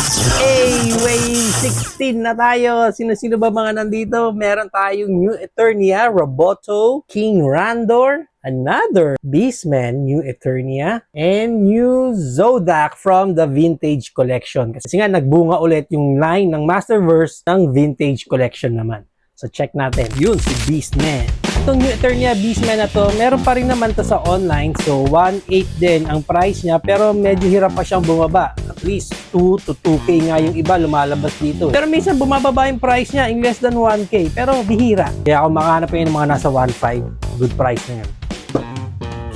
Hey, Wave 16 na tayo. Sino-sino ba mga nandito? Meron tayong New Eternia, Roboto, King Randor, another Beastman, New Eternia, and New Zodak from the Vintage Collection. Kasi nga, nagbunga ulit yung line ng Masterverse ng Vintage Collection naman. So, check natin. Yun, si Beastman. Itong New Eternia Beastman na to, meron pa rin naman to sa online. So, 1.8 din ang price niya. Pero medyo hirap pa siyang bumaba. At least 2 to 2K nga yung iba lumalabas dito. Pero minsan bumababa yung price niya in less than 1K. Pero bihira. Kaya kung makahanap pa yun ng mga nasa 1.5, good price na yun.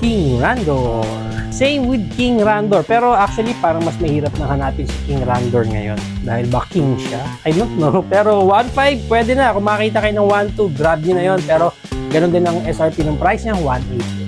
King Randor. Same with King Randor. Pero actually, parang mas mahirap na hanapin si King Randor ngayon. Dahil ba King siya? I don't know. Pero 1.5, pwede na. Kung makita kayo ng 1.2, grab nyo na yun. Pero ganun din ang SRP ng price niya, 1.8.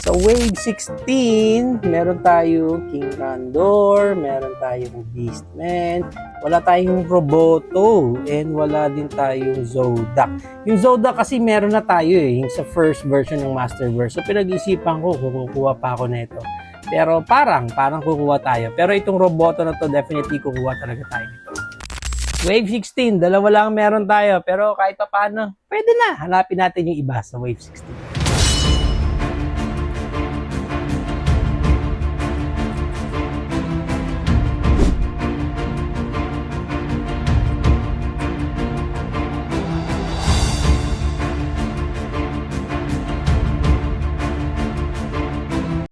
Sa Wave 16, meron tayo King Randor, meron tayong Beastman, wala tayong Roboto, and wala din tayong Zodak. Yung Zodak kasi meron na tayo yung sa first version ng Masterverse. So pinag-isipan ko, kukuha pa ako nito. Pero parang kukuha tayo. Pero itong Roboto na to, definitely kukuha talaga tayo nito. Wave 16, dalawa lang meron tayo. Pero kahit pa paano, pwede na. Hanapin natin yung iba sa Wave 16.